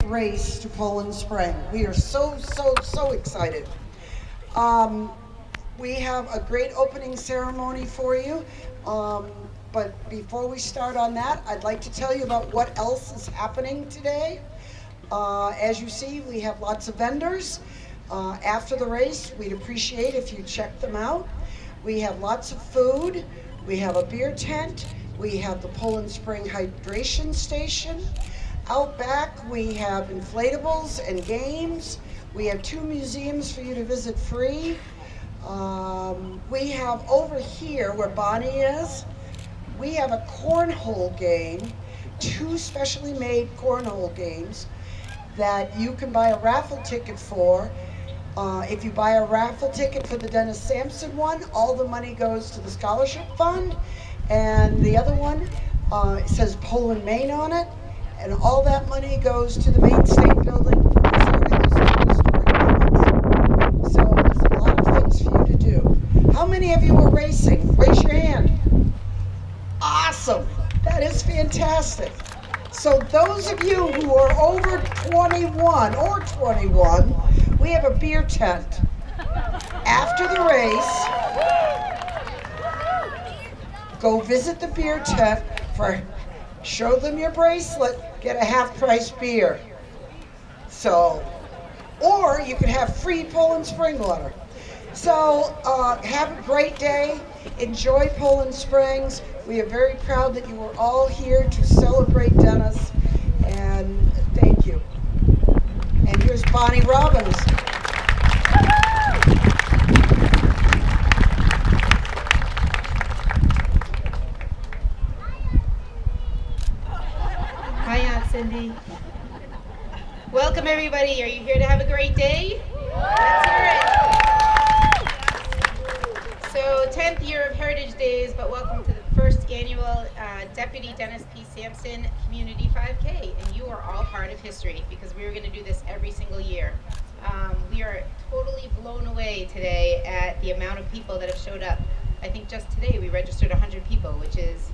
race to Poland Spring. We are so excited. We have a great opening ceremony for you. But before we start on that, I'd like to tell you about what else is happening today. As you see, we have lots of vendors. After the race, we'd appreciate if you check them out. We have lots of food. We have a beer tent. We have the Poland Spring hydration station. Out back, we have inflatables and games. We have 2 museums for you to visit free. We have over here, where Bonnie is, we have a cornhole game, 2 specially made cornhole games that you can buy a raffle ticket for. If you buy a raffle ticket for the Dennis Sampson one, all the money goes to the scholarship fund, and the other one, it says Poland, Maine on it, and all that money goes to the Maine State Building for preserving the historic buildings. So there's a lot of things for you to do. How many of you are racing? Raise your hand. Awesome. That is fantastic. So those of you who are over 21 or 21, we have a beer tent. After the race, go visit the beer tent show them your bracelet, get a half-price beer. So, or you can have free Poland Spring water. So have a great day. Enjoy Poland Springs. We are very proud that you are all here to celebrate Dennis, and thank you. And here's Bonnie Robbins. Hi, Aunt Cindy. Welcome, everybody. Are you here to have a great day? Let's hear it. So, 10th year of Heritage Days, but welcome to the first annual Deputy Dennis P. Sampson Community 5K. And you are all part of history because we are going to do this every single year. We are totally blown away today at the amount of people that have showed up. I think just today we registered 100 people, which is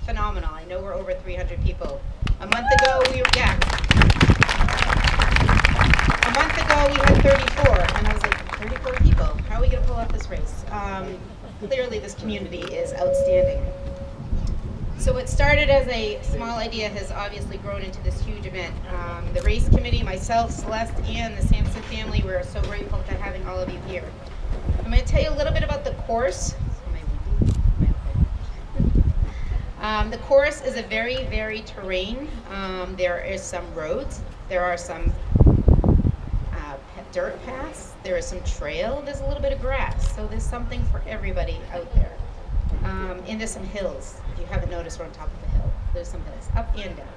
phenomenal. I know we're over 300 people. A month ago we had 34, and I was like, 34 people? How are we going to pull off this race? Clearly this community is outstanding. So what started as a small idea has obviously grown into this huge event. The race committee, myself, Celeste, and the Sampson family, we're so grateful for having all of you here. I'm going to tell you a little bit about the course. The course is a very varied terrain. There is some roads, there are some dirt paths, there is some trail, there's a little bit of grass, so there's something for everybody out there. And there's some hills. If you haven't noticed, we're on top of a hill. There's some hills, up and down.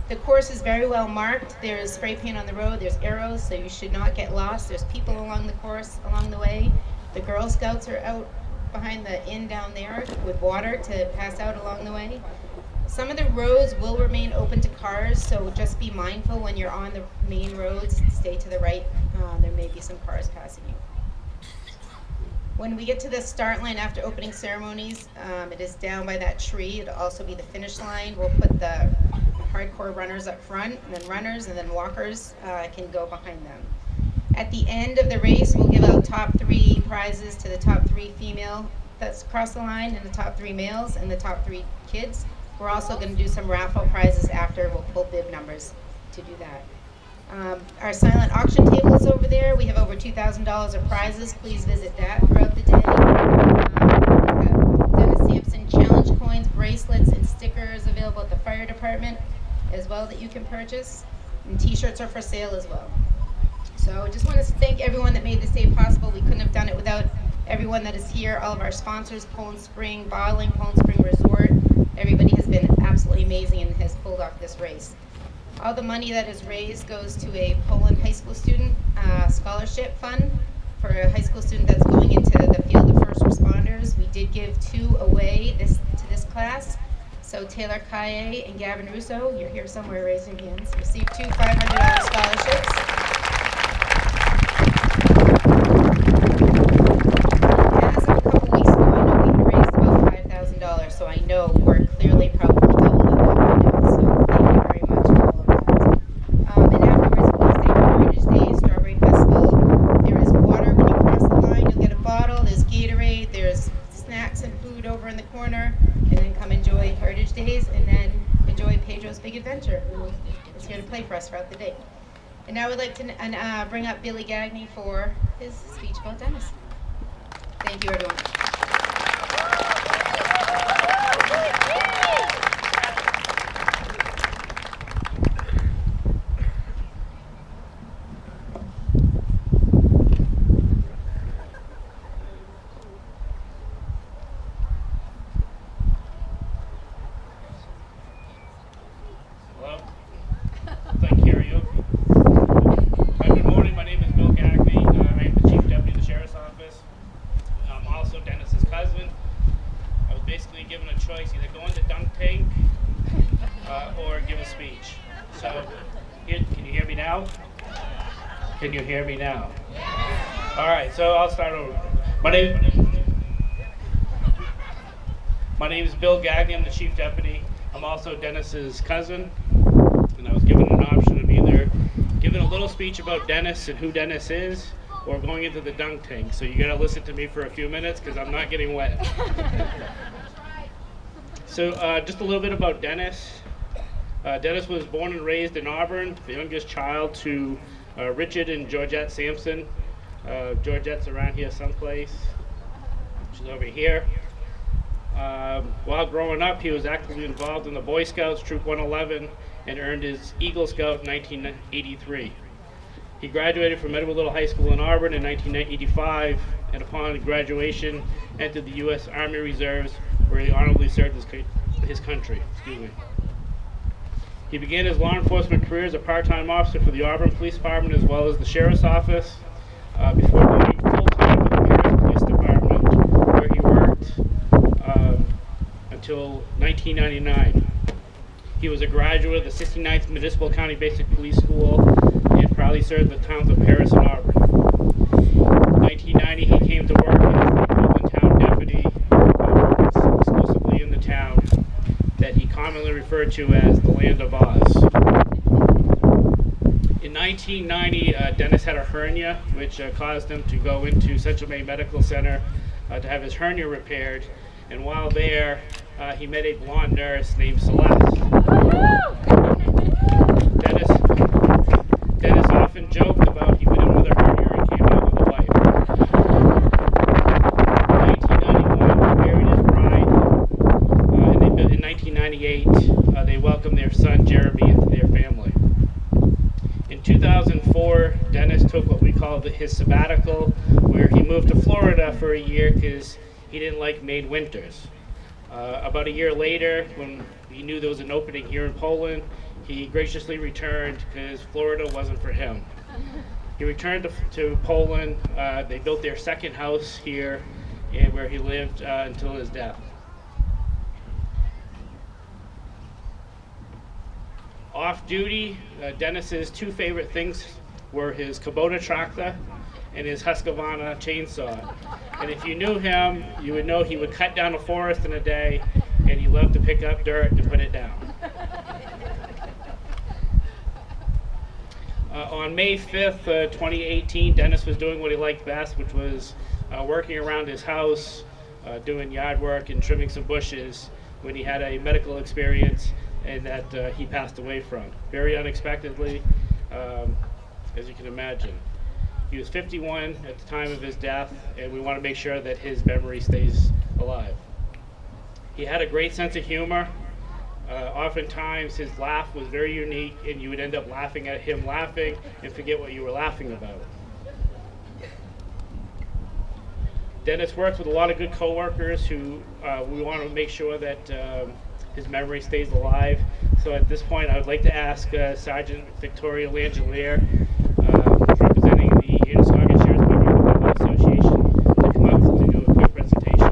The course is very well marked. There's spray paint on the road, there's arrows, so you should not get lost. There's people along the course, along the way. The Girl Scouts are out behind the inn down there with water to pass out along the way. Some of the roads will remain open to cars, so just be mindful when you're on the main roads. Stay to the right. There may be some cars passing you. When we get to the start line after opening ceremonies, it is down by that tree. It'll also be the finish line. We'll put the hardcore runners up front, and then runners, and then walkers can go behind them. At the end of the race, we'll give out top 3 prizes to the top 3 female that's across the line, and the top 3 males, and the top 3 kids. We're also going to do some raffle prizes after. We'll pull bib numbers to do that. Our silent auction table is over there. We have over $2,000 of prizes. Please visit that throughout the day. We have Dennis Sampson challenge coins, bracelets, and stickers available at the fire department as well that you can purchase. And t-shirts are for sale as well. So I just want to thank everyone that made this day possible. We couldn't have done it without everyone that is here, all of our sponsors, Poland Spring Bottling, Poland Spring Resort. Everybody has been absolutely amazing and has pulled off this race. All the money that is raised goes to a Poland high school student scholarship fund for a high school student that's going into the field of first responders. We did give 2 away to this class. So Taylor Kaye and Gavin Russo, you're here somewhere raising hands, received 2 $500 scholarships. As of a couple weeks ago, I know we raised about $5,000, so I know we're clearly probably double that by now. So thank you very much for all of that. And after us throughout the day. And now I would like to bring up Billy Gagney for his speech about Dennis. Thank you, everyone. Can you hear me now? All right, so I'll start over. My name is Bill Gagney. I'm the Chief Deputy. I'm also Dennis's cousin, and I was given an option of either giving a little speech about Dennis and who Dennis is, or going into the dunk tank. So you gotta listen to me for a few minutes because I'm not getting wet. So just a little bit about Dennis. Dennis was born and raised in Auburn, the youngest child to Richard and Georgette Sampson. Georgette's around here someplace. She's over here. While growing up, he was actively involved in the Boy Scouts, Troop 111, and earned his Eagle Scout in 1983. He graduated from Edward Little High School in Auburn in 1985, and upon graduation, entered the U.S. Army Reserves, where he honorably served his country. He began his law enforcement career as a part-time officer for the Auburn Police Department as well as the Sheriff's Office, before going full-time with the Paris Police Department, where he worked until 1999. He was a graduate of the 69th Municipal County Basic Police School and proudly served the towns of Paris and Auburn. In 1990, he came to work as the Portland Town Deputy, working exclusively in the town that he commonly referred to as the Land of Oz. In 1990, Dennis had a hernia, which caused him to go into Central Maine Medical Center to have his hernia repaired. And while there, he met a blonde nurse named Celeste. Dennis often joked about he went in with a hernia and came out with a wife. In 1991, he married his bride, and in 1998, they welcomed their son Jeremy into their family. In 2004, Dennis took what we call his sabbatical, where he moved to Florida for a year because he didn't like Maine winters. About a year later, when he knew there was an opening here in Poland, he graciously returned because Florida wasn't for him. He returned to Poland. They built their second house here, and where he lived until his death. Off duty, Dennis's two favorite things were his Kubota tractor and his Husqvarna chainsaw. And if you knew him, you would know he would cut down a forest in a day, and he loved to pick up dirt and put it down. On May 5th, 2018, Dennis was doing what he liked best, which was working around his house, doing yard work and trimming some bushes, when he had a medical experience and that he passed away from. Very unexpectedly, as you can imagine. He was 51 at the time of his death, and we want to make sure that his memory stays alive. He had a great sense of humor. Oftentimes his laugh was very unique, and you would end up laughing at him laughing and forget what you were laughing about. Dennis worked with a lot of good coworkers who we want to make sure that his memory stays alive. So at this point, I would like to ask Sergeant Victoria Langelier, representing the Androscoggin Sheriff's Department Association, to come up to do a quick presentation.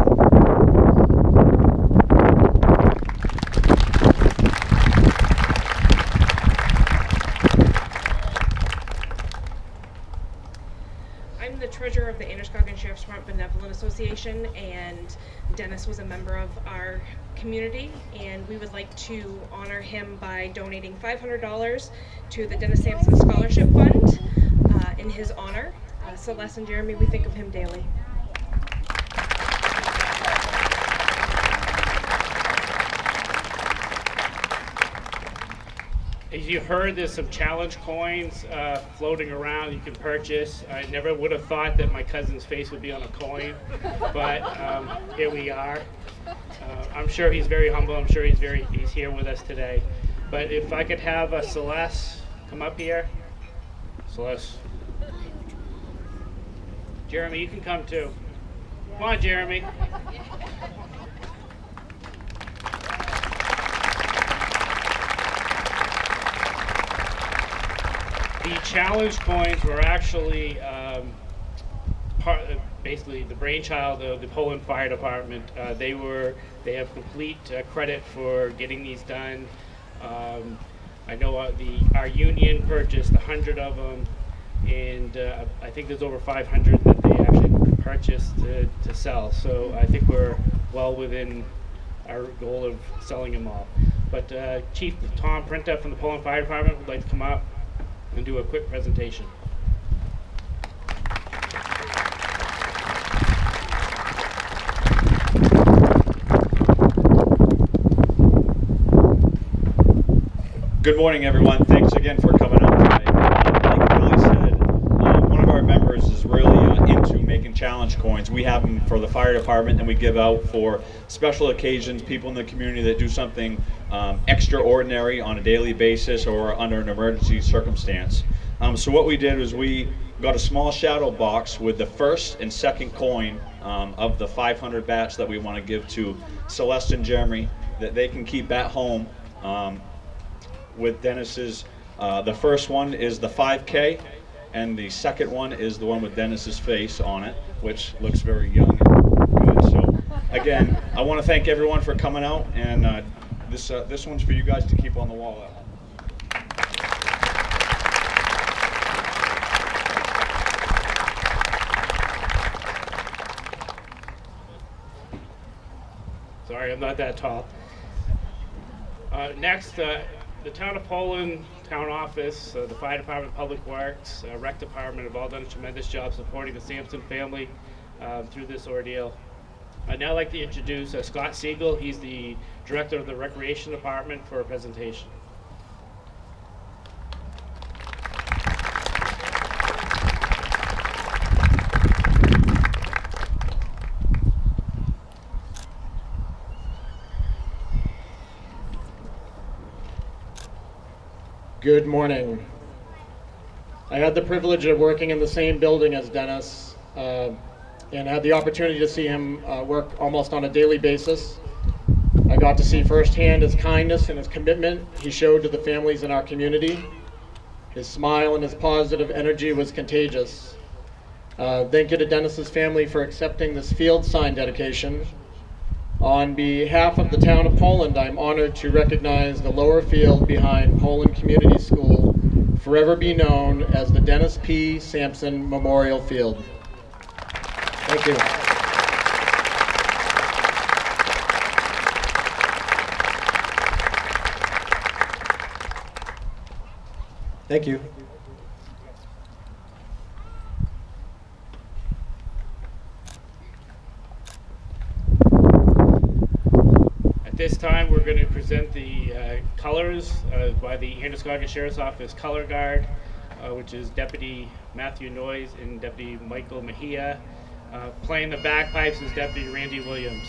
I'm the treasurer of the Androscoggin Sheriff's Department Benevolent Association, and Dennis was a member of our community, and we would like to honor him by donating $500 to the Dennis Sampson Scholarship Fund in his honor. Celeste and Jeremy, we think of him daily. As you heard, there's some challenge coins floating around you can purchase. I never would have thought that my cousin's face would be on a coin, but here we are. I'm sure he's very humble. I'm sure he's here with us today. But if I could have Celeste come up here. Celeste. Jeremy, you can come too. Come on, Jeremy. The challenge coins were actually basically the brainchild of the Poland Fire Department. They have complete credit for getting these done. I know our union purchased 100 of them, and I think there's over 500 that they actually purchased to sell. So I think we're well within our goal of selling them all. But Chief Tom Printa from the Poland Fire Department would like to come up and do a quick presentation. Good morning, everyone. Thanks again for coming out today. Like Billy said, one of our members is really into making challenge coins. We have them for the fire department, and we give out for special occasions, people in the community that do something extraordinary on a daily basis or under an emergency circumstance. So what we did was we got a small shadow box with the first and second coin of the 500 batch that we want to give to Celeste and Jeremy, that they can keep at home with Dennis's. The first one is the 5K, and the second one is the one with Dennis's face on it, which looks very young and good. So again, I want to thank everyone for coming out, and this one's for you guys to keep on the wall at home. Sorry, I'm not that tall. Next, the Town of Poland Town Office, the Fire Department, Public Works, Rec Department have all done a tremendous job supporting the Sampson family through this ordeal. I'd now like to introduce Scott Siegel. He's the Director of the Recreation Department for a presentation. Good morning. I had the privilege of working in the same building as Dennis and had the opportunity to see him work almost on a daily basis. I got to see firsthand his kindness and his commitment he showed to the families in our community. His smile and his positive energy was contagious. Thank you to Dennis's family for accepting this field sign dedication. On behalf of the Town of Poland, I'm honored to recognize the lower field behind Poland Community School, forever be known as the Dennis P. Sampson Memorial Field. Thank you. Thank you. At this time, we're going to present the colors by the Androscoggin Sheriff's Office Color Guard, which is Deputy Matthew Noyes and Deputy Michael Mejia. Playing the bagpipes is Deputy Randy Williams.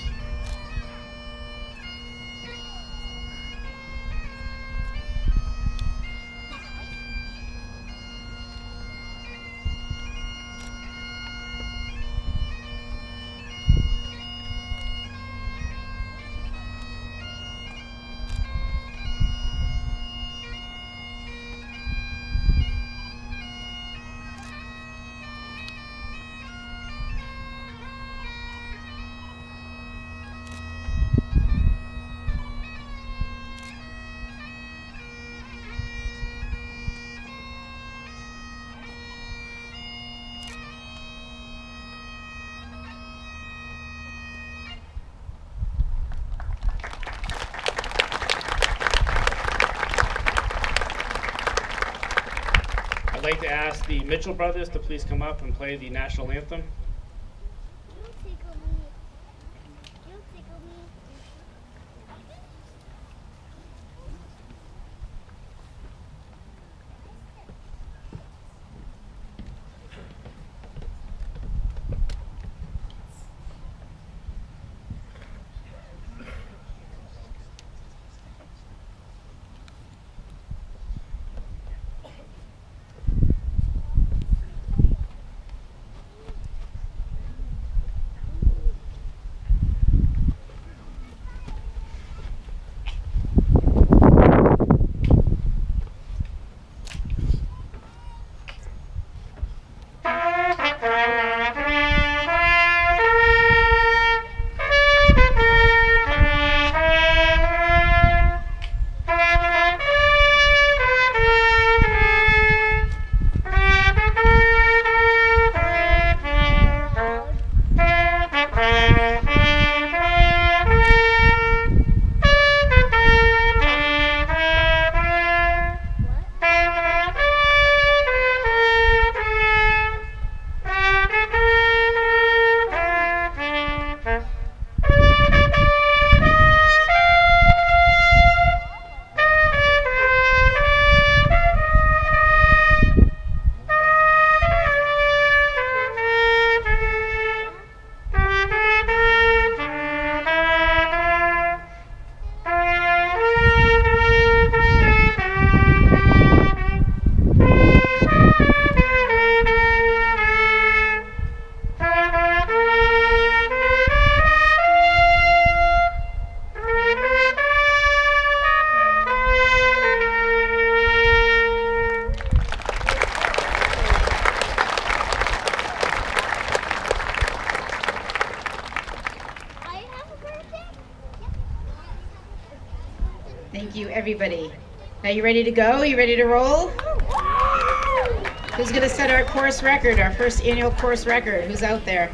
I'd like to ask the Mitchell brothers to please come up and play the national anthem. Thank you, everybody. Now you ready to go? You ready to roll? Who's going to set our course record, our first annual course record? Who's out there?